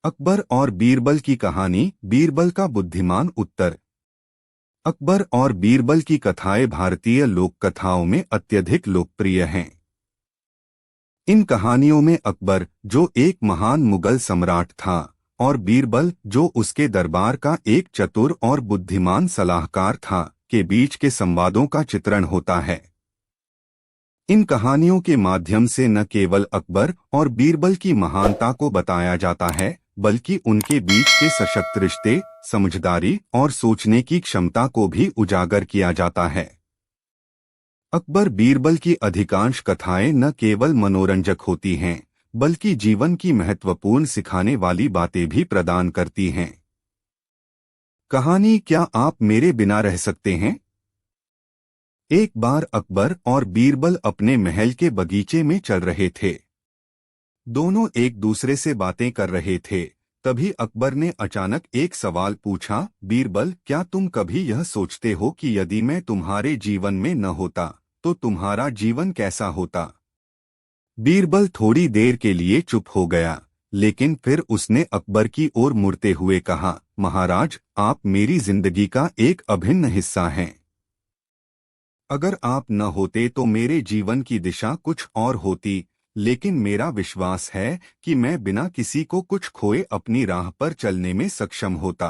अकबर और बीरबल की कहानी। बीरबल का बुद्धिमान उत्तर। अकबर और बीरबल की कथाएं भारतीय लोक कथाओं में अत्यधिक लोकप्रिय हैं। इन कहानियों में अकबर, जो एक महान मुगल सम्राट था, और बीरबल, जो उसके दरबार का एक चतुर और बुद्धिमान सलाहकार था, के बीच के संवादों का चित्रण होता है। इन कहानियों के माध्यम से न केवल अकबर और बीरबल की महानता को बताया जाता है, बल्कि उनके बीच के सशक्त रिश्ते, समझदारी और सोचने की क्षमता को भी उजागर किया जाता है। अकबर बीरबल की अधिकांश कथाएं न केवल मनोरंजक होती हैं, बल्कि जीवन की महत्वपूर्ण सिखाने वाली बातें भी प्रदान करती हैं। कहानी क्या आप मेरे बिना रह सकते हैं? एक बार अकबर और बीरबल अपने महल के बगीचे में चल रहे थे। दोनों एक दूसरे से बातें कर रहे थे। तभी अकबर ने अचानक एक सवाल पूछा, बीरबल, क्या तुम कभी यह सोचते हो कि यदि मैं तुम्हारे जीवन में न होता, तो तुम्हारा जीवन कैसा होता? बीरबल थोड़ी देर के लिए चुप हो गया, लेकिन फिर उसने अकबर की ओर मुड़ते हुए कहा, महाराज, आप मेरी जिंदगी का एक अभिन्न हिस्सा हैं। अगर आप न होते तो मेरे जीवन की दिशा कुछ और होती, लेकिन मेरा विश्वास है कि मैं बिना किसी को कुछ खोए अपनी राह पर चलने में सक्षम होता।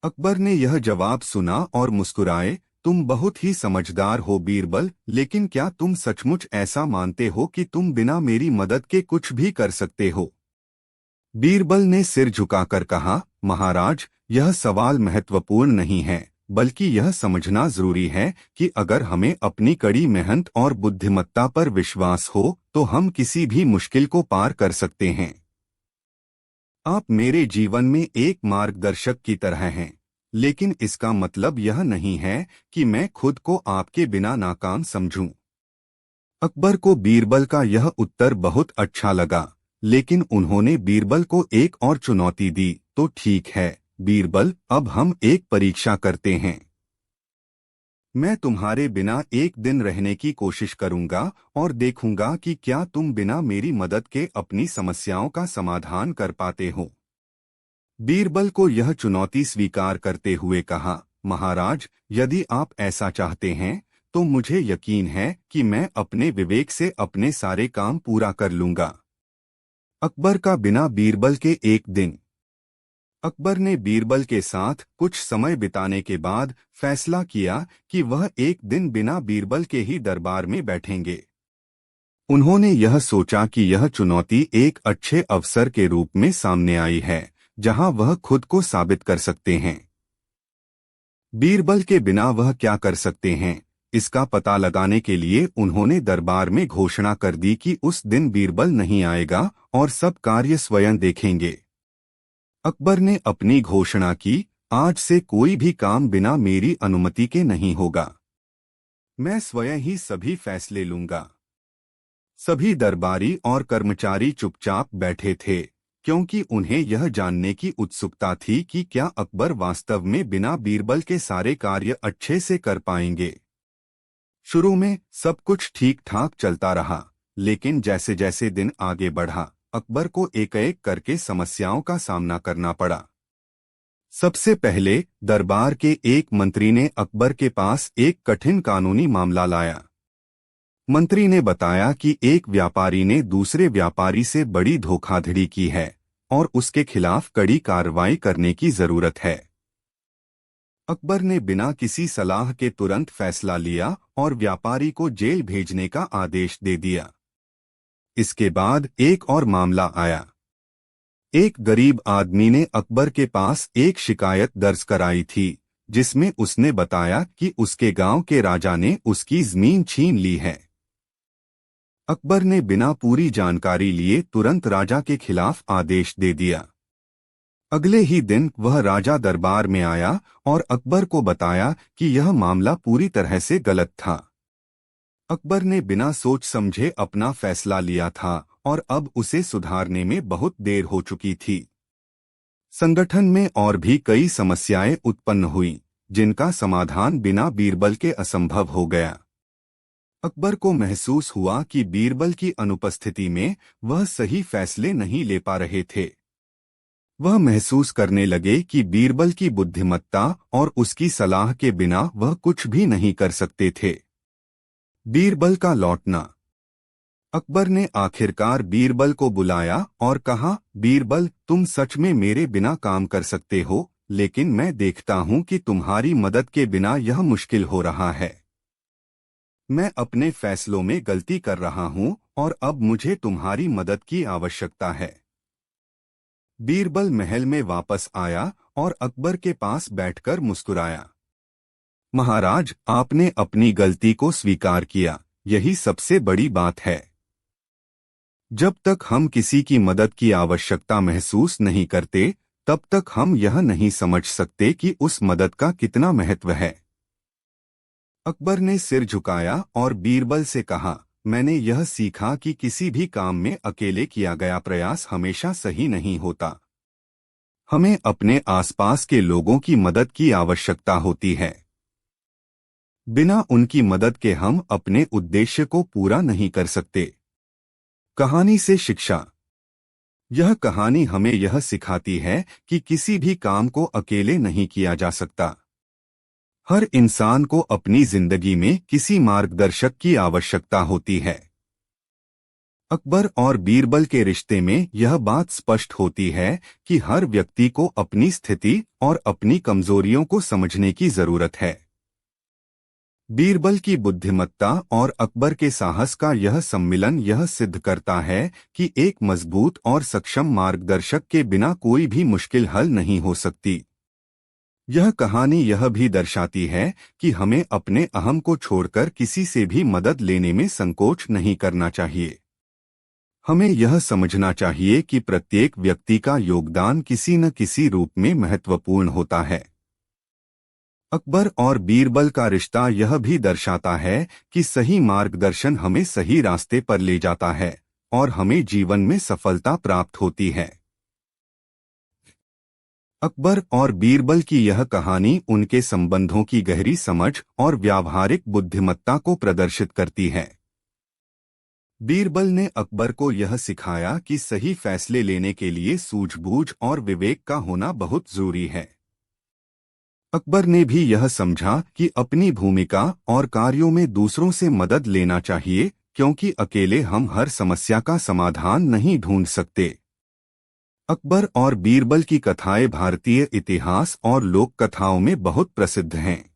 अकबर ने यह जवाब सुना और मुस्कुराए, तुम बहुत ही समझदार हो बीरबल, लेकिन क्या तुम सचमुच ऐसा मानते हो कि तुम बिना मेरी मदद के कुछ भी कर सकते हो? बीरबल ने सिर झुकाकर कहा, महाराज, यह सवाल महत्वपूर्ण नहीं है, बल्कि यह समझना जरूरी है कि अगर हमें अपनी कड़ी मेहनत और बुद्धिमत्ता पर विश्वास हो, तो हम किसी भी मुश्किल को पार कर सकते हैं। आप मेरे जीवन में एक मार्गदर्शक की तरह हैं, लेकिन इसका मतलब यह नहीं है कि मैं खुद को आपके बिना नाकाम समझूं। अकबर को बीरबल का यह उत्तर बहुत अच्छा लगा, लेकिन उन्होंने बीरबल को एक और चुनौती दी, तो ठीक है बीरबल, अब हम एक परीक्षा करते हैं। मैं तुम्हारे बिना एक दिन रहने की कोशिश करूंगा और देखूंगा कि क्या तुम बिना मेरी मदद के अपनी समस्याओं का समाधान कर पाते हो। बीरबल को यह चुनौती स्वीकार करते हुए कहा, महाराज, यदि आप ऐसा चाहते हैं, तो मुझे यकीन है कि मैं अपने विवेक से अपने सारे काम पूरा कर लूंगा। अकबर का बिना बीरबल के एक दिन। अकबर ने बीरबल के साथ कुछ समय बिताने के बाद फैसला किया कि वह एक दिन बिना बीरबल के ही दरबार में बैठेंगे। उन्होंने यह सोचा कि यह चुनौती एक अच्छे अवसर के रूप में सामने आई है, जहां वह खुद को साबित कर सकते हैं। बीरबल के बिना वह क्या कर सकते हैं, इसका पता लगाने के लिए उन्होंने दरबार में घोषणा कर दी कि उस दिन बीरबल नहीं आएगा और सब कार्य स्वयं देखेंगे। अकबर ने अपनी घोषणा की, आज से कोई भी काम बिना मेरी अनुमति के नहीं होगा। मैं स्वयं ही सभी फैसले लूंगा। सभी दरबारी और कर्मचारी चुपचाप बैठे थे, क्योंकि उन्हें यह जानने की उत्सुकता थी कि क्या अकबर वास्तव में बिना बीरबल के सारे कार्य अच्छे से कर पाएंगे। शुरू में सब कुछ ठीक ठाक चलता रहा, लेकिन जैसे जैसे दिन आगे बढ़ा, अकबर को एक एक करके समस्याओं का सामना करना पड़ा। सबसे पहले दरबार के एक मंत्री ने अकबर के पास एक कठिन कानूनी मामला लाया। मंत्री ने बताया कि एक व्यापारी ने दूसरे व्यापारी से बड़ी धोखाधड़ी की है और उसके खिलाफ कड़ी कार्रवाई करने की जरूरत है। अकबर ने बिना किसी सलाह के तुरंत फैसला लिया और व्यापारी को जेल भेजने का आदेश दे दिया। इसके बाद एक और मामला आया। एक गरीब आदमी ने अकबर के पास एक शिकायत दर्ज कराई थी, जिसमें उसने बताया कि उसके गांव के राजा ने उसकी जमीन छीन ली है। अकबर ने बिना पूरी जानकारी लिए तुरंत राजा के खिलाफ आदेश दे दिया। अगले ही दिन वह राजा दरबार में आया और अकबर को बताया कि यह मामला पूरी तरह से गलत था। अकबर ने बिना सोच समझे अपना फैसला लिया था और अब उसे सुधारने में बहुत देर हो चुकी थी। संगठन में और भी कई समस्याएं उत्पन्न हुईं, जिनका समाधान बिना बीरबल के असंभव हो गया। अकबर को महसूस हुआ कि बीरबल की अनुपस्थिति में वह सही फैसले नहीं ले पा रहे थे। वह महसूस करने लगे कि बीरबल की बुद्धिमत्ता और उसकी सलाह के बिना वह कुछ भी नहीं कर सकते थे। बीरबल का लौटना। अकबर ने आखिरकार बीरबल को बुलाया और कहा, बीरबल, तुम सच में मेरे बिना काम कर सकते हो, लेकिन मैं देखता हूं कि तुम्हारी मदद के बिना यह मुश्किल हो रहा है। मैं अपने फैसलों में गलती कर रहा हूं और अब मुझे तुम्हारी मदद की आवश्यकता है। बीरबल महल में वापस आया और अकबर के पास बैठकर मुस्कुराया। महाराज, आपने अपनी गलती को स्वीकार किया, यही सबसे बड़ी बात है। जब तक हम किसी की मदद की आवश्यकता महसूस नहीं करते, तब तक हम यह नहीं समझ सकते कि उस मदद का कितना महत्व है। अकबर ने सिर झुकाया और बीरबल से कहा, मैंने यह सीखा कि किसी भी काम में अकेले किया गया प्रयास हमेशा सही नहीं होता। हमें अपने आसपास के लोगों की मदद की आवश्यकता होती है। बिना उनकी मदद के हम अपने उद्देश्य को पूरा नहीं कर सकते। कहानी से शिक्षा। यह कहानी हमें यह सिखाती है कि किसी भी काम को अकेले नहीं किया जा सकता। हर इंसान को अपनी जिंदगी में किसी मार्गदर्शक की आवश्यकता होती है। अकबर और बीरबल के रिश्ते में यह बात स्पष्ट होती है कि हर व्यक्ति को अपनी स्थिति और अपनी कमजोरियों को समझने की जरूरत है। बीरबल की बुद्धिमत्ता और अकबर के साहस का यह सम्मिलन यह सिद्ध करता है कि एक मजबूत और सक्षम मार्गदर्शक के बिना कोई भी मुश्किल हल नहीं हो सकती। यह कहानी यह भी दर्शाती है कि हमें अपने अहम को छोड़कर किसी से भी मदद लेने में संकोच नहीं करना चाहिए। हमें यह समझना चाहिए कि प्रत्येक व्यक्ति का योगदान किसी न किसी रूप में महत्वपूर्ण होता है। अकबर और बीरबल का रिश्ता यह भी दर्शाता है कि सही मार्गदर्शन हमें सही रास्ते पर ले जाता है और हमें जीवन में सफलता प्राप्त होती है। अकबर और बीरबल की यह कहानी उनके संबंधों की गहरी समझ और व्यावहारिक बुद्धिमत्ता को प्रदर्शित करती है। बीरबल ने अकबर को यह सिखाया कि सही फैसले लेने के लिए सूझबूझ और विवेक का होना बहुत जरूरी है। अकबर ने भी यह समझा कि अपनी भूमिका और कार्यों में दूसरों से मदद लेना चाहिए, क्योंकि अकेले हम हर समस्या का समाधान नहीं ढूंढ सकते। अकबर और बीरबल की कथाएं भारतीय इतिहास और लोक कथाओं में बहुत प्रसिद्ध हैं।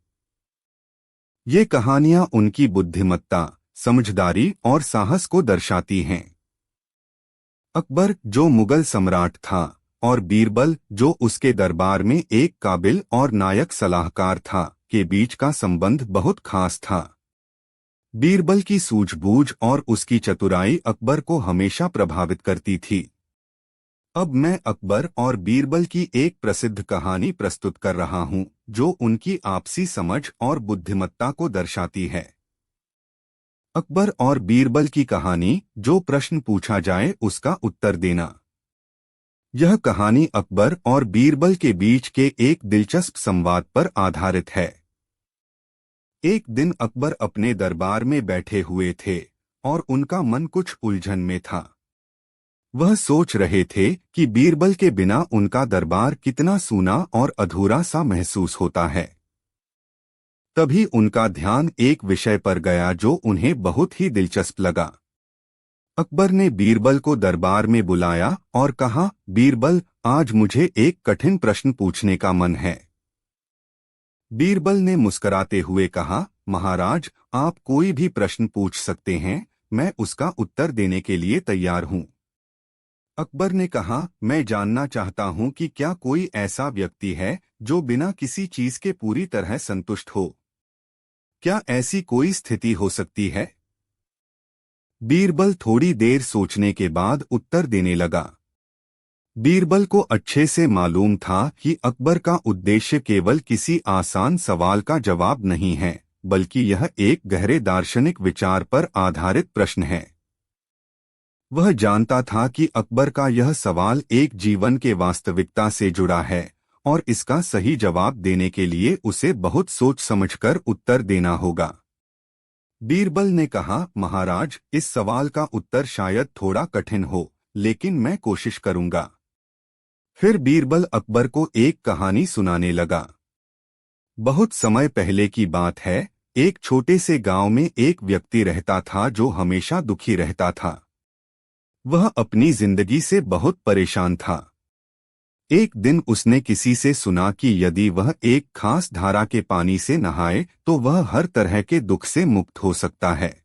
ये कहानियां उनकी बुद्धिमत्ता, समझदारी और साहस को दर्शाती हैं। अकबर, जो मुगल सम्राट था, और बीरबल, जो उसके दरबार में एक काबिल और नायक सलाहकार था, के बीच का संबंध बहुत खास था। बीरबल की सूझबूझ और उसकी चतुराई अकबर को हमेशा प्रभावित करती थी। अब मैं अकबर और बीरबल की एक प्रसिद्ध कहानी प्रस्तुत कर रहा हूं, जो उनकी आपसी समझ और बुद्धिमत्ता को दर्शाती है। अकबर और बीरबल की कहानी, जो प्रश्न पूछा जाए उसका उत्तर देना। यह कहानी अकबर और बीरबल के बीच के एक दिलचस्प संवाद पर आधारित है। एक दिन अकबर अपने दरबार में बैठे हुए थे और उनका मन कुछ उलझन में था। वह सोच रहे थे कि बीरबल के बिना उनका दरबार कितना सूना और अधूरा सा महसूस होता है। तभी उनका ध्यान एक विषय पर गया जो उन्हें बहुत ही दिलचस्प लगा। अकबर ने बीरबल को दरबार में बुलाया और कहा, बीरबल, आज मुझे एक कठिन प्रश्न पूछने का मन है। बीरबल ने मुस्कुराते हुए कहा, महाराज, आप कोई भी प्रश्न पूछ सकते हैं, मैं उसका उत्तर देने के लिए तैयार हूं। अकबर ने कहा, मैं जानना चाहता हूं कि क्या कोई ऐसा व्यक्ति है जो बिना किसी चीज के पूरी तरह संतुष्ट हो? क्या ऐसी कोई स्थिति हो सकती है? बीरबल थोड़ी देर सोचने के बाद उत्तर देने लगा। बीरबल को अच्छे से मालूम था कि अकबर का उद्देश्य केवल किसी आसान सवाल का जवाब नहीं है, बल्कि यह एक गहरे दार्शनिक विचार पर आधारित प्रश्न है। वह जानता था कि अकबर का यह सवाल एक जीवन के वास्तविकता से जुड़ा है और इसका सही जवाब देने के लिए उसे बहुत सोच समझकर उत्तर देना होगा। बीरबल ने कहा, महाराज, इस सवाल का उत्तर शायद थोड़ा कठिन हो, लेकिन मैं कोशिश करूंगा। फिर बीरबल अकबर को एक कहानी सुनाने लगा। बहुत समय पहले की बात है। एक छोटे से गांव में एक व्यक्ति रहता था जो हमेशा दुखी रहता था। वह अपनी जिंदगी से बहुत परेशान था। एक दिन उसने किसी से सुना कि यदि वह एक खास धारा के पानी से नहाए तो वह हर तरह के दुख से मुक्त हो सकता है।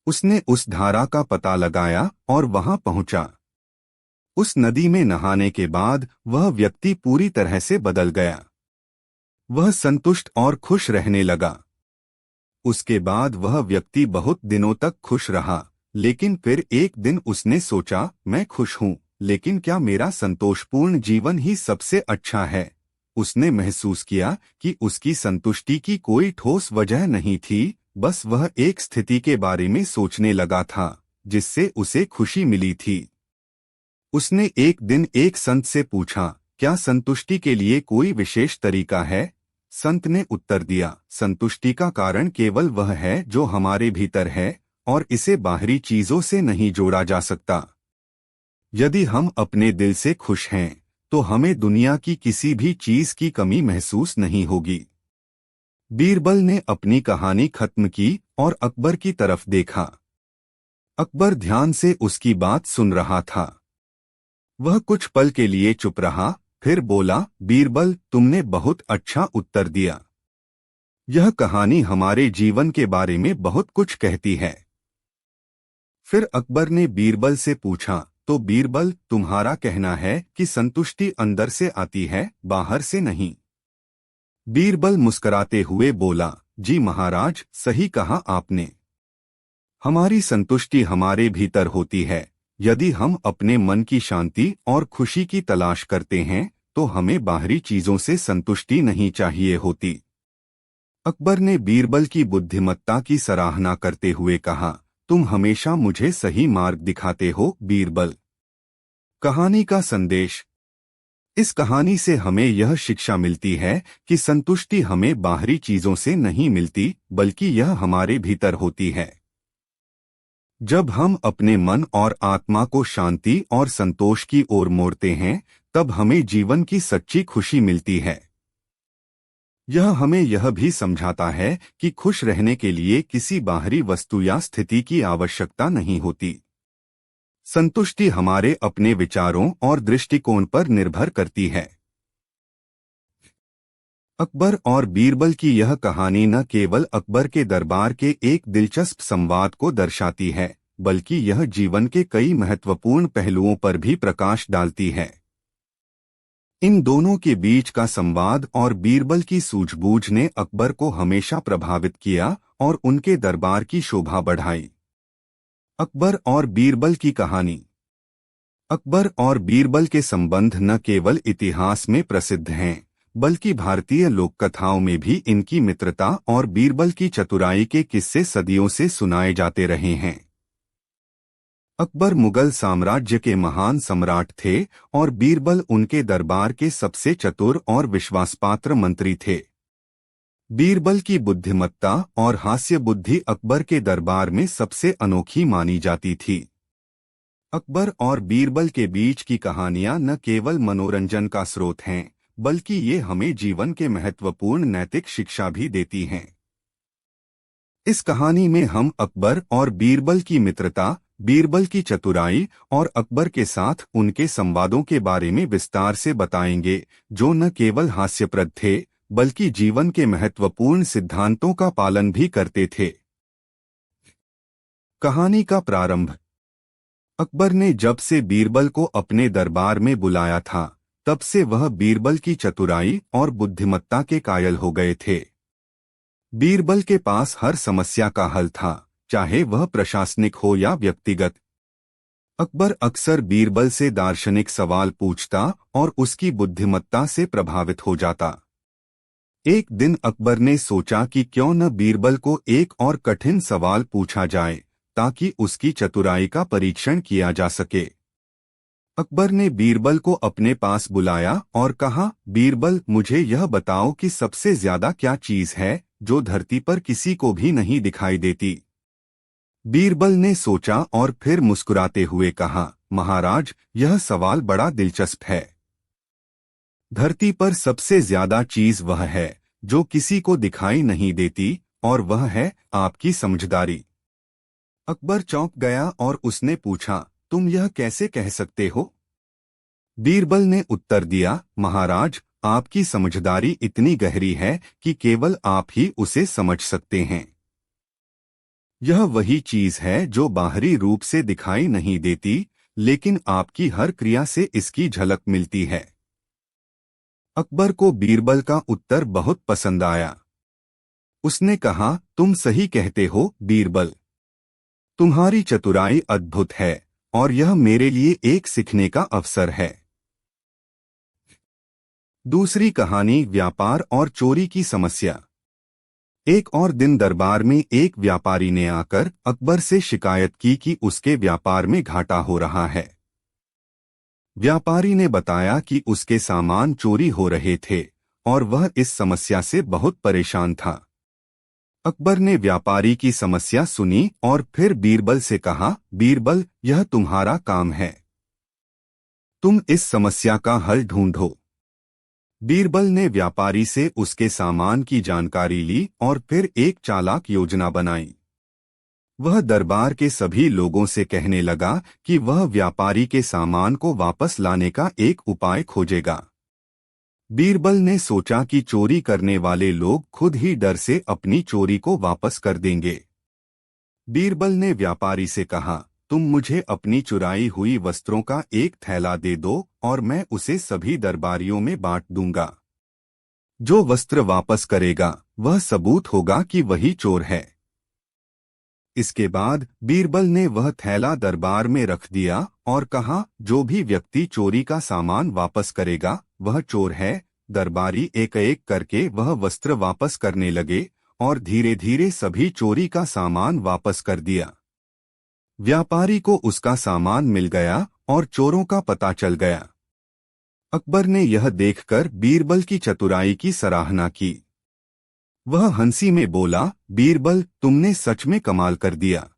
उसने उस धारा का पता लगाया और वहां पहुंचा। उस नदी में नहाने के बाद वह व्यक्ति पूरी तरह से बदल गया। वह संतुष्ट और खुश रहने लगा। उसके बाद वह व्यक्ति बहुत दिनों तक खुश रहा, लेकिन फिर एक दिन उसने सोचा, मैं खुश हूँ, लेकिन क्या मेरा संतोषपूर्ण जीवन ही सबसे अच्छा है? उसने महसूस किया कि उसकी संतुष्टि की कोई ठोस वजह नहीं थी, बस वह एक स्थिति के बारे में सोचने लगा था जिससे उसे खुशी मिली थी। उसने एक दिन एक संत से पूछा, क्या संतुष्टि के लिए कोई विशेष तरीका है? संत ने उत्तर दिया, संतुष्टि का कारण केवल वह है जो हमारे भीतर है और इसे बाहरी चीजों से नहीं जोड़ा जा सकता। यदि हम अपने दिल से खुश हैं तो हमें दुनिया की किसी भी चीज की कमी महसूस नहीं होगी। बीरबल ने अपनी कहानी खत्म की और अकबर की तरफ देखा। अकबर ध्यान से उसकी बात सुन रहा था। वह कुछ पल के लिए चुप रहा, फिर बोला, बीरबल, तुमने बहुत अच्छा उत्तर दिया। यह कहानी हमारे जीवन के बारे में बहुत कुछ कहती है। फिर अकबर ने बीरबल से पूछा, तो बीरबल, तुम्हारा कहना है कि संतुष्टि अंदर से आती है, बाहर से नहीं? बीरबल मुस्कुराते हुए बोला, जी महाराज, सही कहा आपने। हमारी संतुष्टि हमारे भीतर होती है। यदि हम अपने मन की शांति और खुशी की तलाश करते हैं तो हमें बाहरी चीजों से संतुष्टि नहीं चाहिए होती। अकबर ने बीरबल की बुद्धिमत्ता की सराहना करते हुए कहा, तुम हमेशा मुझे सही मार्ग दिखाते हो बीरबल। कहानी का संदेश। इस कहानी से हमें यह शिक्षा मिलती है कि संतुष्टि हमें बाहरी चीजों से नहीं मिलती, बल्कि यह हमारे भीतर होती है। जब हम अपने मन और आत्मा को शांति और संतोष की ओर मोड़ते हैं, तब हमें जीवन की सच्ची खुशी मिलती है। यह हमें यह भी समझाता है कि खुश रहने के लिए किसी बाहरी वस्तु या स्थिति की आवश्यकता नहीं होती। संतुष्टि हमारे अपने विचारों और दृष्टिकोण पर निर्भर करती है। अकबर और बीरबल की यह कहानी न केवल अकबर के दरबार के एक दिलचस्प संवाद को दर्शाती है, बल्कि यह जीवन के कई महत्वपूर्ण पहलुओं पर भी प्रकाश डालती है। इन दोनों के बीच का संवाद और बीरबल की सूझबूझ ने अकबर को हमेशा प्रभावित किया और उनके दरबार की शोभा बढ़ाई। अकबर और बीरबल की कहानी। अकबर और बीरबल के संबंध न केवल इतिहास में प्रसिद्ध हैं, बल्कि भारतीय लोक कथाओं में भी इनकी मित्रता और बीरबल की चतुराई के किस्से सदियों से सुनाए जाते रहे हैं। अकबर मुगल साम्राज्य के महान सम्राट थे और बीरबल उनके दरबार के सबसे चतुर और विश्वासपात्र मंत्री थे। बीरबल की बुद्धिमत्ता और हास्य बुद्धि अकबर के दरबार में सबसे अनोखी मानी जाती थी। अकबर और बीरबल के बीच की कहानियां न केवल मनोरंजन का स्रोत हैं, बल्कि ये हमें जीवन के महत्वपूर्ण नैतिक शिक्षा भी देती हैं। इस कहानी में हम अकबर और बीरबल की मित्रता, बीरबल की चतुराई और अकबर के साथ उनके संवादों के बारे में विस्तार से बताएंगे, जो न केवल हास्यप्रद थे, बल्कि जीवन के महत्वपूर्ण सिद्धांतों का पालन भी करते थे। कहानी का प्रारंभ। अकबर ने जब से बीरबल को अपने दरबार में बुलाया था, तब से वह बीरबल की चतुराई और बुद्धिमत्ता के कायल हो गए थे। बीरबल के पास हर समस्या का हल था, चाहे वह प्रशासनिक हो या व्यक्तिगत। अकबर अक्सर बीरबल से दार्शनिक सवाल पूछता और उसकी बुद्धिमत्ता से प्रभावित हो जाता। एक दिन अकबर ने सोचा कि क्यों न बीरबल को एक और कठिन सवाल पूछा जाए, ताकि उसकी चतुराई का परीक्षण किया जा सके। अकबर ने बीरबल को अपने पास बुलाया और कहा, बीरबल, मुझे यह बताओ कि सबसे ज्यादा क्या चीज है जो धरती पर किसी को भी नहीं दिखाई देती। बीरबल ने सोचा और फिर मुस्कुराते हुए कहा, महाराज, यह सवाल बड़ा दिलचस्प है। धरती पर सबसे ज्यादा चीज वह है जो किसी को दिखाई नहीं देती, और वह है आपकी समझदारी। अकबर चौंक गया और उसने पूछा, तुम यह कैसे कह सकते हो? बीरबल ने उत्तर दिया, महाराज, आपकी समझदारी इतनी गहरी है कि केवल आप ही उसे समझ सकते हैं। यह वही चीज है जो बाहरी रूप से दिखाई नहीं देती, लेकिन आपकी हर क्रिया से इसकी झलक मिलती है। अकबर को बीरबल का उत्तर बहुत पसंद आया। उसने कहा, तुम सही कहते हो बीरबल। तुम्हारी चतुराई अद्भुत है, और यह मेरे लिए एक सीखने का अवसर है। दूसरी कहानी, व्यापार और चोरी की समस्या। एक और दिन दरबार में एक व्यापारी ने आकर अकबर से शिकायत की कि उसके व्यापार में घाटा हो रहा है। व्यापारी ने बताया कि उसके सामान चोरी हो रहे थे और वह इस समस्या से बहुत परेशान था। अकबर ने व्यापारी की समस्या सुनी और फिर बीरबल से कहा, बीरबल, यह तुम्हारा काम है। तुम इस समस्या का हल ढूंढो। बीरबल ने व्यापारी से उसके सामान की जानकारी ली और फिर एक चालाक योजना बनाई। वह दरबार के सभी लोगों से कहने लगा कि वह व्यापारी के सामान को वापस लाने का एक उपाय खोजेगा। बीरबल ने सोचा कि चोरी करने वाले लोग खुद ही डर से अपनी चोरी को वापस कर देंगे। बीरबल ने व्यापारी से कहा, तुम मुझे अपनी चुराई हुई वस्त्रों का एक थैला दे दो और मैं उसे सभी दरबारियों में बांट दूंगा। जो वस्त्र वापस करेगा वह सबूत होगा कि वही चोर है। इसके बाद बीरबल ने वह थैला दरबार में रख दिया और कहा, जो भी व्यक्ति चोरी का सामान वापस करेगा वह चोर है। दरबारी एक एक करके वह वस्त्र वापस करने लगे और धीरे धीरे सभी चोरी का सामान वापस कर दिया। व्यापारी को उसका सामान मिल गया और चोरों का पता चल गया। अकबर ने यह देखकर बीरबल की चतुराई की सराहना की। वह हंसी में बोला, बीरबल, तुमने सच में कमाल कर दिया।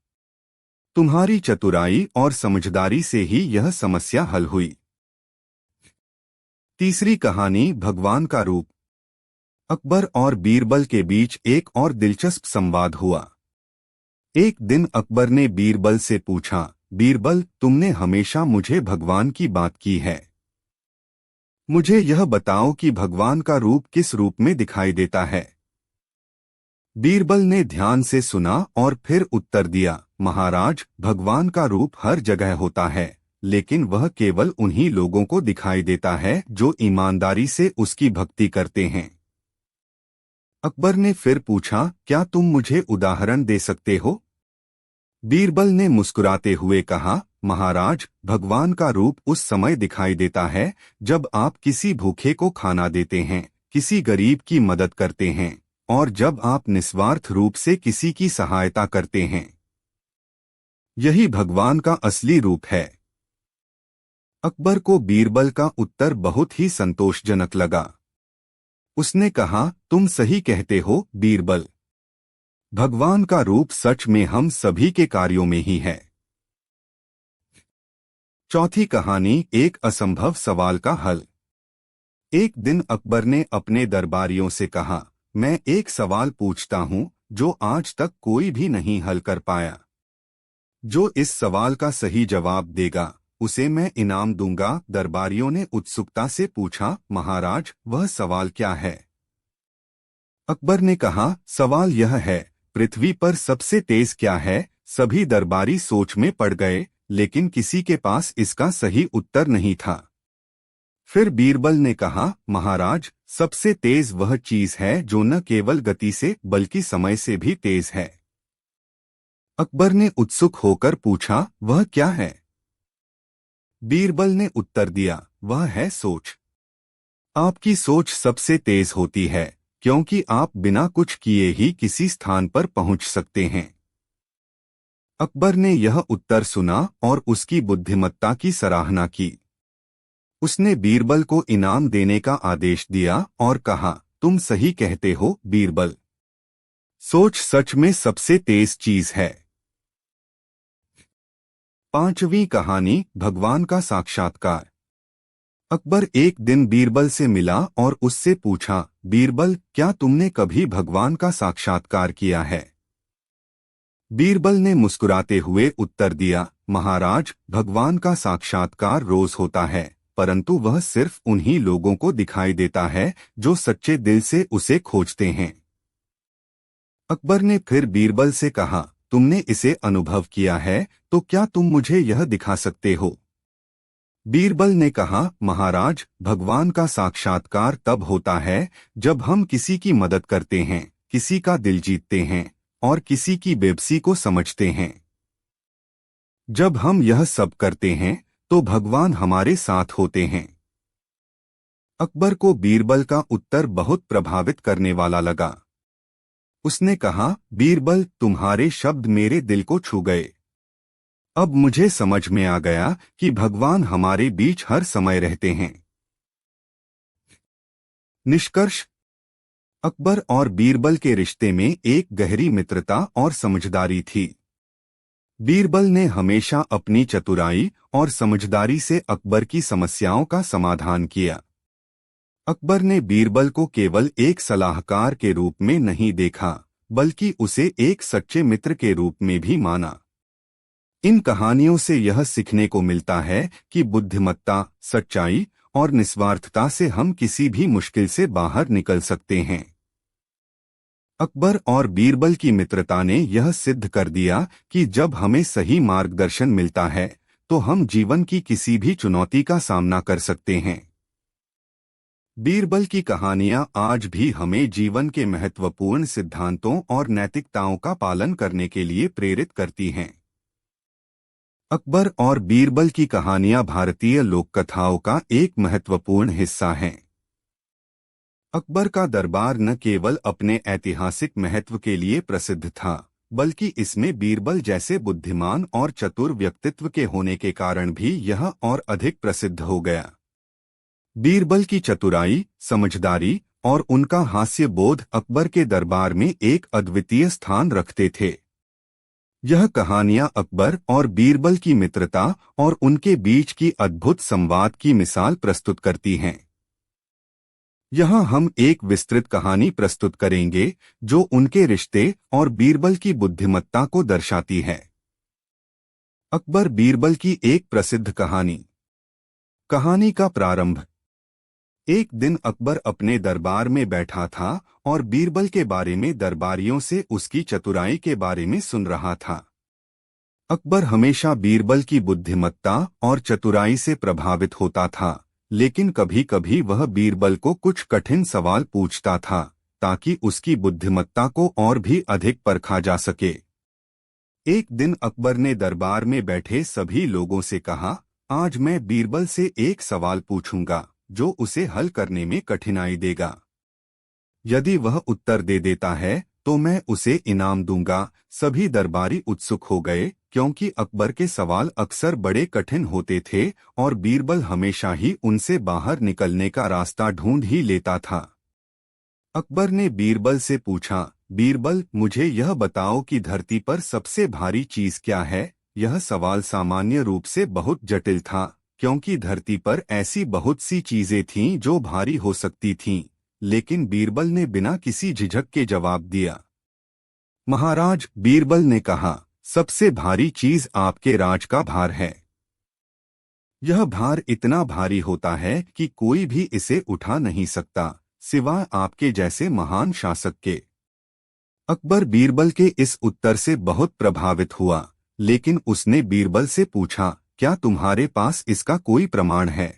तुम्हारी चतुराई और समझदारी से ही यह समस्या हल हुई। तीसरी कहानी, भगवान का रूप। अकबर और बीरबल के बीच एक और दिलचस्प संवाद हुआ। एक दिन अकबर ने बीरबल से पूछा, बीरबल, तुमने हमेशा मुझे भगवान की बात की है। मुझे यह बताओ कि भगवान का रूप किस रूप में दिखाई देता है। बीरबल ने ध्यान से सुना और फिर उत्तर दिया, महाराज, भगवान का रूप हर जगह होता है, लेकिन वह केवल उन्हीं लोगों को दिखाई देता है जो ईमानदारी से उसकी भक्ति करते हैं। अकबर ने फिर पूछा, क्या तुम मुझे उदाहरण दे सकते हो? बीरबल ने मुस्कुराते हुए कहा, महाराज, भगवान का रूप उस समय दिखाई देता है जब आप किसी भूखे को खाना देते हैं, किसी गरीब की मदद करते हैं और जब आप निस्वार्थ रूप से किसी की सहायता करते हैं। यही भगवान का असली रूप है। अकबर को बीरबल का उत्तर बहुत ही संतोषजनक लगा। उसने कहा, तुम सही कहते हो बीरबल। भगवान का रूप सच में हम सभी के कार्यों में ही है। चौथी कहानी, एक असंभव सवाल का हल। एक दिन अकबर ने अपने दरबारियों से कहा, मैं एक सवाल पूछता हूं जो आज तक कोई भी नहीं हल कर पाया। जो इस सवाल का सही जवाब देगा उसे मैं इनाम दूंगा। दरबारियों ने उत्सुकता से पूछा, महाराज, वह सवाल क्या है? अकबर ने कहा, सवाल यह है, पृथ्वी पर सबसे तेज क्या है? सभी दरबारी सोच में पड़ गए, लेकिन किसी के पास इसका सही उत्तर नहीं था। फिर बीरबल ने कहा, महाराज, सबसे तेज वह चीज है जो न केवल गति से बल्कि समय से भी तेज है। अकबर ने उत्सुक होकर पूछा, वह क्या है? बीरबल ने उत्तर दिया, वह है सोच। आपकी सोच सबसे तेज होती है क्योंकि आप बिना कुछ किए ही किसी स्थान पर पहुंच सकते हैं। अकबर ने यह उत्तर सुना और उसकी बुद्धिमत्ता की सराहना की। उसने बीरबल को इनाम देने का आदेश दिया और कहा, तुम सही कहते हो बीरबल। सोच सच में सबसे तेज चीज है। पांचवी कहानी, भगवान का साक्षात्कार। अकबर एक दिन बीरबल से मिला और उससे पूछा, बीरबल, क्या तुमने कभी भगवान का साक्षात्कार किया है? बीरबल ने मुस्कुराते हुए उत्तर दिया, महाराज, भगवान का साक्षात्कार रोज होता है, परंतु वह सिर्फ उन्हीं लोगों को दिखाई देता है जो सच्चे दिल से उसे खोजते हैं। अकबर ने फिर बीरबल से कहा, तुमने इसे अनुभव किया है, तो क्या तुम मुझे यह दिखा सकते हो? बीरबल ने कहा, महाराज, भगवान का साक्षात्कार तब होता है जब हम किसी की मदद करते हैं, किसी का दिल जीतते हैं और किसी की बेबसी को समझते हैं। जब हम यह सब करते हैं तो भगवान हमारे साथ होते हैं। अकबर को बीरबल का उत्तर बहुत प्रभावित करने वाला लगा। उसने कहा, बीरबल, तुम्हारे शब्द मेरे दिल को छू गए। अब मुझे समझ में आ गया कि भगवान हमारे बीच हर समय रहते हैं। निष्कर्ष: अकबर और बीरबल के रिश्ते में एक गहरी मित्रता और समझदारी थी। बीरबल ने हमेशा अपनी चतुराई और समझदारी से अकबर की समस्याओं का समाधान किया। अकबर ने बीरबल को केवल एक सलाहकार के रूप में नहीं देखा, बल्कि उसे एक सच्चे मित्र के रूप में भी माना। इन कहानियों से यह सीखने को मिलता है कि बुद्धिमत्ता, सच्चाई और निस्वार्थता से हम किसी भी मुश्किल से बाहर निकल सकते हैं। अकबर और बीरबल की मित्रता ने यह सिद्ध कर दिया कि जब हमें सही मार्गदर्शन मिलता है तो हम जीवन की किसी भी चुनौती का सामना कर सकते हैं। बीरबल की कहानियां आज भी हमें जीवन के महत्वपूर्ण सिद्धांतों और नैतिकताओं का पालन करने के लिए प्रेरित करती हैं। अकबर और बीरबल की कहानियां भारतीय लोक कथाओं का एक महत्वपूर्ण हिस्सा हैं। अकबर का दरबार न केवल अपने ऐतिहासिक महत्व के लिए प्रसिद्ध था, बल्कि इसमें बीरबल जैसे बुद्धिमान और चतुर व्यक्तित्व के होने के कारण भी यह और अधिक प्रसिद्ध हो गया। बीरबल की चतुराई, समझदारी और उनका हास्य बोध अकबर के दरबार में एक अद्वितीय स्थान रखते थे। यह कहानियां अकबर और बीरबल की मित्रता और उनके बीच की अद्भुत संवाद की मिसाल प्रस्तुत करती हैं। यहाँ हम एक विस्तृत कहानी प्रस्तुत करेंगे जो उनके रिश्ते और बीरबल की बुद्धिमत्ता को दर्शाती है। अकबर बीरबल की एक प्रसिद्ध कहानी। कहानी का प्रारंभ। एक दिन अकबर अपने दरबार में बैठा था और बीरबल के बारे में दरबारियों से उसकी चतुराई के बारे में सुन रहा था। अकबर हमेशा बीरबल की बुद्धिमत्ता और चतुराई से प्रभावित होता था, लेकिन कभी कभी वह बीरबल को कुछ कठिन सवाल पूछता था ताकि उसकी बुद्धिमत्ता को और भी अधिक परखा जा सके। एक दिन अकबर ने दरबार में बैठे सभी लोगों से कहा, आज मैं बीरबल से एक सवाल पूछूंगा जो उसे हल करने में कठिनाई देगा। यदि वह उत्तर दे देता है तो मैं उसे इनाम दूंगा। सभी दरबारी उत्सुक हो गए क्योंकि अकबर के सवाल अक्सर बड़े कठिन होते थे और बीरबल हमेशा ही उनसे बाहर निकलने का रास्ता ढूंढ ही लेता था। अकबर ने बीरबल से पूछा, बीरबल, मुझे यह बताओ कि धरती पर सबसे भारी चीज क्या है? यह सवाल सामान्य रूप से बहुत जटिल था क्योंकि धरती पर ऐसी बहुत सी चीजें थीं जो भारी हो सकती थीं, लेकिन बीरबल ने बिना किसी झिझक के जवाब दिया। महाराज, बीरबल ने कहा, सबसे भारी चीज आपके राज का भार है। यह भार इतना भारी होता है कि कोई भी इसे उठा नहीं सकता, सिवाय आपके जैसे महान शासक के। अकबर बीरबल के इस उत्तर से बहुत प्रभावित हुआ, लेकिन उसने बीरबल से पूछा, क्या तुम्हारे पास इसका कोई प्रमाण है?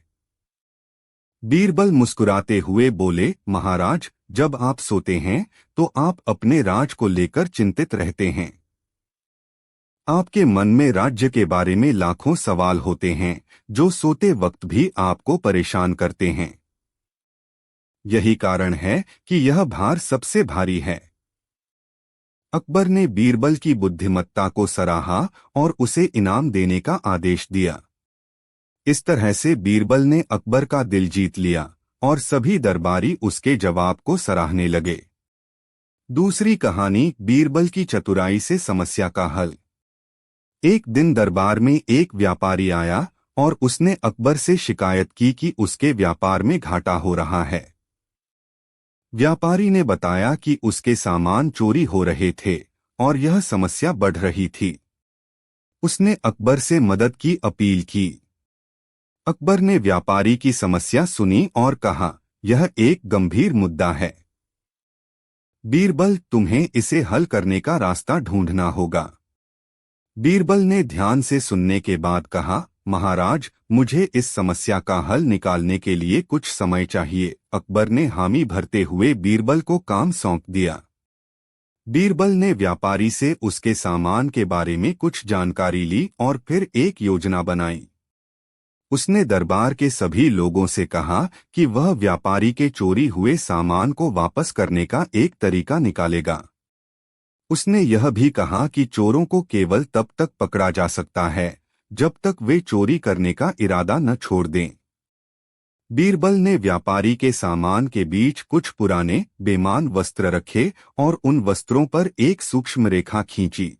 बीरबल मुस्कुराते हुए बोले, महाराज, जब आप सोते हैं तो आप अपने राज को लेकर चिंतित रहते हैं। आपके मन में राज्य के बारे में लाखों सवाल होते हैं जो सोते वक्त भी आपको परेशान करते हैं। यही कारण है कि यह भार सबसे भारी है। अकबर ने बीरबल की बुद्धिमत्ता को सराहा और उसे इनाम देने का आदेश दिया। इस तरह से बीरबल ने अकबर का दिल जीत लिया और सभी दरबारी उसके जवाब को सराहने लगे। दूसरी कहानी, बीरबल की चतुराई से समस्या का हल। एक दिन दरबार में एक व्यापारी आया और उसने अकबर से शिकायत की कि उसके व्यापार में घाटा हो रहा है। व्यापारी ने बताया कि उसके सामान चोरी हो रहे थे और यह समस्या बढ़ रही थी। उसने अकबर से मदद की अपील की। अकबर ने व्यापारी की समस्या सुनी और कहा, यह एक गंभीर मुद्दा है बीरबल, तुम्हें इसे हल करने का रास्ता ढूंढना होगा। बीरबल ने ध्यान से सुनने के बाद कहा, महाराज, मुझे इस समस्या का हल निकालने के लिए कुछ समय चाहिए। अकबर ने हामी भरते हुए बीरबल को काम सौंप दिया। बीरबल ने व्यापारी से उसके सामान के बारे में कुछ जानकारी ली और फिर एक योजना बनाई। उसने दरबार के सभी लोगों से कहा कि वह व्यापारी के चोरी हुए सामान को वापस करने का एक तरीका निकालेगा। उसने यह भी कहा कि चोरों को केवल तब तक पकड़ा जा सकता है जब तक वे चोरी करने का इरादा न छोड़ दें। बीरबल ने व्यापारी के सामान के बीच कुछ पुराने बेमान वस्त्र रखे और उन वस्त्रों पर एक सूक्ष्म रेखा खींची।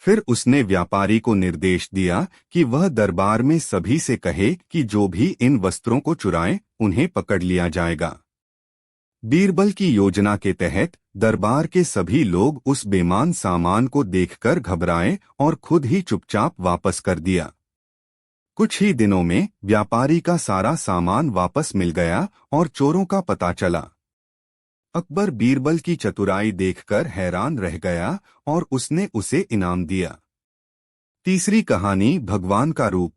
फिर उसने व्यापारी को निर्देश दिया कि वह दरबार में सभी से कहे कि जो भी इन वस्त्रों को चुराए उन्हें पकड़ लिया जाएगा। बीरबल की योजना के तहत दरबार के सभी लोग उस बेमान सामान को देखकर घबराए और खुद ही चुपचाप वापस कर दिया। कुछ ही दिनों में व्यापारी का सारा सामान वापस मिल गया और चोरों का पता चला। अकबर बीरबल की चतुराई देखकर हैरान रह गया और उसने उसे इनाम दिया। तीसरी कहानी, भगवान का रूप।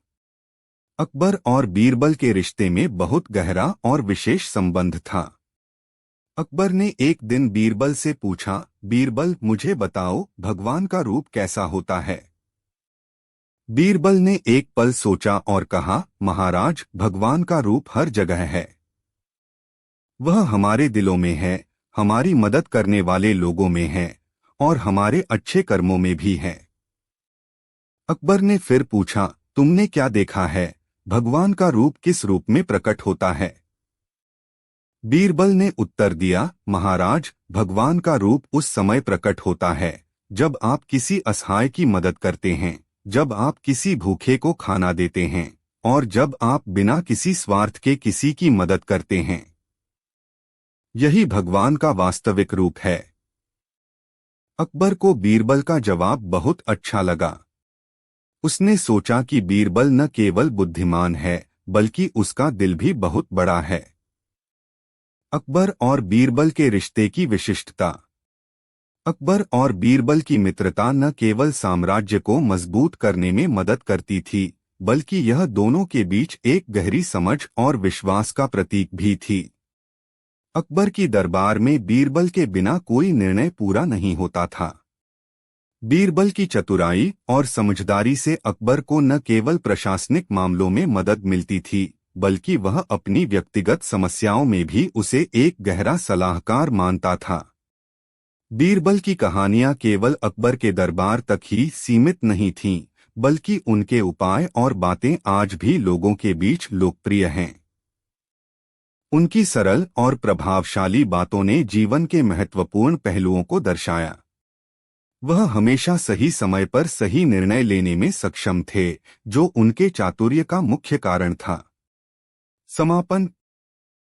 अकबर और बीरबल के रिश्ते में बहुत गहरा और विशेष संबंध था। अकबर ने एक दिन बीरबल से पूछा, बीरबल, मुझे बताओ, भगवान का रूप कैसा होता है? बीरबल ने एक पल सोचा और कहा, महाराज, भगवान का रूप हर जगह है। वह हमारे दिलों में है, हमारी मदद करने वाले लोगों में है और हमारे अच्छे कर्मों में भी है। अकबर ने फिर पूछा, तुमने क्या देखा है? भगवान का रूप किस रूप में प्रकट होता है? बीरबल ने उत्तर दिया, महाराज, भगवान का रूप उस समय प्रकट होता है जब आप किसी असहाय की मदद करते हैं, जब आप किसी भूखे को खाना देते हैं और जब आप बिना किसी स्वार्थ के किसी की मदद करते हैं। यही भगवान का वास्तविक रूप है। अकबर को बीरबल का जवाब बहुत अच्छा लगा। उसने सोचा कि बीरबल न केवल बुद्धिमान है बल्कि उसका दिल भी बहुत बड़ा है। अकबर और बीरबल के रिश्ते की विशिष्टता। अकबर और बीरबल की मित्रता न केवल साम्राज्य को मजबूत करने में मदद करती थी बल्कि यह दोनों के बीच एक गहरी समझ और विश्वास का प्रतीक भी थी। अकबर की दरबार में बीरबल के बिना कोई निर्णय पूरा नहीं होता था। बीरबल की चतुराई और समझदारी से अकबर को न केवल प्रशासनिक मामलों में मदद मिलती थी बल्कि वह अपनी व्यक्तिगत समस्याओं में भी उसे एक गहरा सलाहकार मानता था। बीरबल की कहानियां केवल अकबर के दरबार तक ही सीमित नहीं थीं, बल्कि उनके उपाय और बातें आज भी लोगों के बीच लोकप्रिय हैं। उनकी सरल और प्रभावशाली बातों ने जीवन के महत्वपूर्ण पहलुओं को दर्शाया। वह हमेशा सही समय पर सही निर्णय लेने में सक्षम थे, जो उनके चातुर्य का मुख्य कारण था। समापन।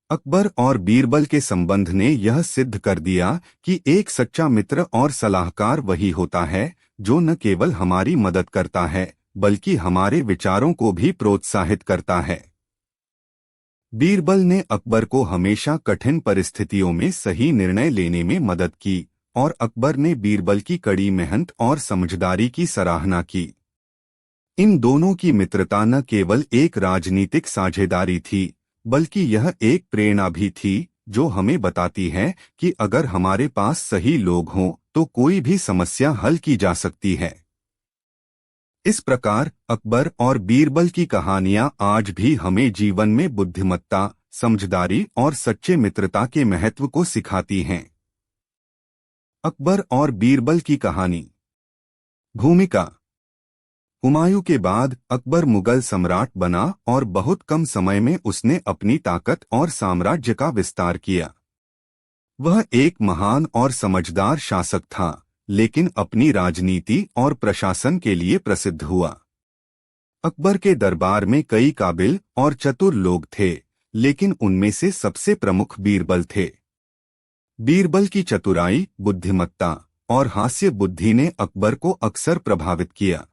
अकबर और बीरबल के संबंध ने यह सिद्ध कर दिया कि एक सच्चा मित्र और सलाहकार वही होता है जो न केवल हमारी मदद करता है बल्कि हमारे विचारों को भी प्रोत्साहित करता है। बीरबल ने अकबर को हमेशा कठिन परिस्थितियों में सही निर्णय लेने में मदद की और अकबर ने बीरबल की कड़ी मेहनत और समझदारी की सराहना की। इन दोनों की मित्रता न केवल एक राजनीतिक साझेदारी थी बल्कि यह एक प्रेरणा भी थी जो हमें बताती है कि अगर हमारे पास सही लोग हों तो कोई भी समस्या हल की जा सकती है। इस प्रकार अकबर और बीरबल की कहानियां आज भी हमें जीवन में बुद्धिमत्ता, समझदारी और सच्चे मित्रता के महत्व को सिखाती हैं। अकबर और बीरबल की कहानी। भूमिका। हुमायूं के बाद अकबर मुगल सम्राट बना और बहुत कम समय में उसने अपनी ताकत और साम्राज्य का विस्तार किया। वह एक महान और समझदार शासक था लेकिन अपनी राजनीति और प्रशासन के लिए प्रसिद्ध हुआ। अकबर के दरबार में कई काबिल और चतुर लोग थे, लेकिन उनमें से सबसे प्रमुख बीरबल थे। बीरबल की चतुराई, बुद्धिमत्ता और हास्य बुद्धि ने अकबर को अक्सर प्रभावित किया।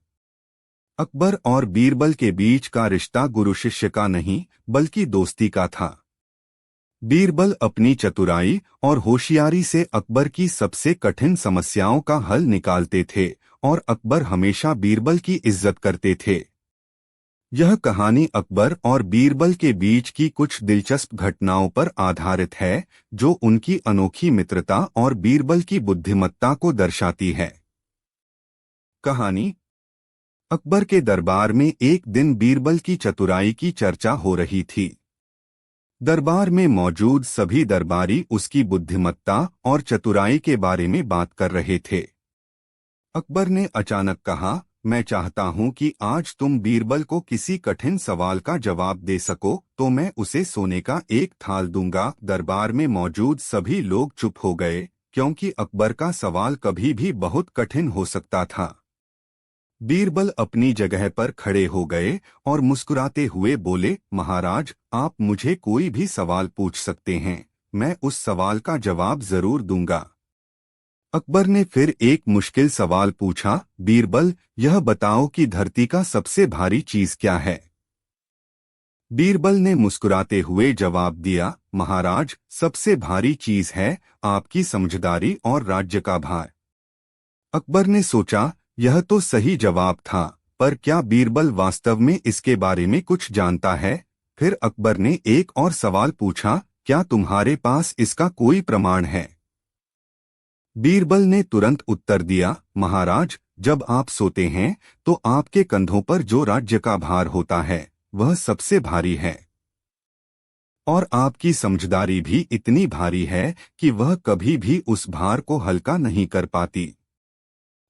अकबर और बीरबल के बीच का रिश्ता गुरु शिष्य का नहीं, बल्कि दोस्ती का था। बीरबल अपनी चतुराई और होशियारी से अकबर की सबसे कठिन समस्याओं का हल निकालते थे और अकबर हमेशा बीरबल की इज्जत करते थे। यह कहानी अकबर और बीरबल के बीच की कुछ दिलचस्प घटनाओं पर आधारित है, जो उनकी अनोखी मित्रता और बीरबल की बुद्धिमत्ता को दर्शाती है। कहानी। अकबर के दरबार में एक दिन बीरबल की चतुराई की चर्चा हो रही थी। दरबार में मौजूद सभी दरबारी उसकी बुद्धिमत्ता और चतुराई के बारे में बात कर रहे थे। अकबर ने अचानक कहा, मैं चाहता हूं कि आज तुम बीरबल को किसी कठिन सवाल का जवाब दे सको तो मैं उसे सोने का एक थाल दूंगा। दरबार में मौजूद सभी लोग चुप हो गए, क्योंकि अकबर का सवाल कभी भी बहुत कठिन हो सकता था। बीरबल अपनी जगह पर खड़े हो गए और मुस्कुराते हुए बोले, महाराज, आप मुझे कोई भी सवाल पूछ सकते हैं, मैं उस सवाल का जवाब जरूर दूंगा। अकबर ने फिर एक मुश्किल सवाल पूछा, बीरबल, यह बताओ कि धरती का सबसे भारी चीज क्या है? बीरबल ने मुस्कुराते हुए जवाब दिया, महाराज, सबसे भारी चीज है आपकी समझदारी और राज्य का भार। अकबर ने सोचा, यह तो सही जवाब था, पर क्या बीरबल वास्तव में इसके बारे में कुछ जानता है? फिर अकबर ने एक और सवाल पूछा, क्या तुम्हारे पास इसका कोई प्रमाण है? बीरबल ने तुरंत उत्तर दिया, महाराज, जब आप सोते हैं तो आपके कंधों पर जो राज्य का भार होता है वह सबसे भारी है, और आपकी समझदारी भी इतनी भारी है कि वह कभी भी उस भार को हल्का नहीं कर पाती।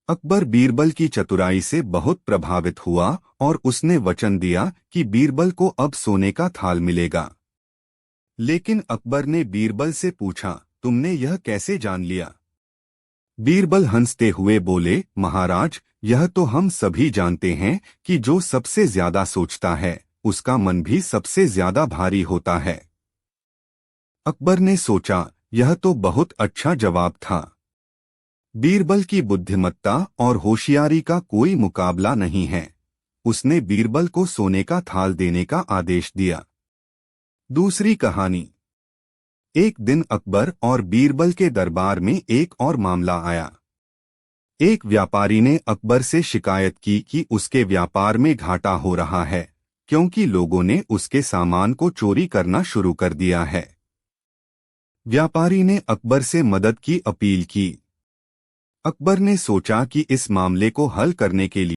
अकबर बीरबल की चतुराई से बहुत प्रभावित हुआ और उसने वचन दिया कि बीरबल को अब सोने का थाल मिलेगा। लेकिन अकबर ने बीरबल से पूछा, तुमने यह कैसे जान लिया? बीरबल हंसते हुए बोले, महाराज, यह तो हम सभी जानते हैं कि जो सबसे ज्यादा सोचता है उसका मन भी सबसे ज्यादा भारी होता है। अकबर ने सोचा, यह तो बहुत अच्छा जवाब था। बीरबल की बुद्धिमत्ता और होशियारी का कोई मुकाबला नहीं है। उसने बीरबल को सोने का थाल देने का आदेश दिया। दूसरी कहानी। एक दिन अकबर और बीरबल के दरबार में एक और मामला आया। एक व्यापारी ने अकबर से शिकायत की कि उसके व्यापार में घाटा हो रहा है, क्योंकि लोगों ने उसके सामान को चोरी करना शुरू कर दिया है। व्यापारी ने अकबर से मदद की अपील की। अकबर ने सोचा कि इस मामले को हल करने के लिए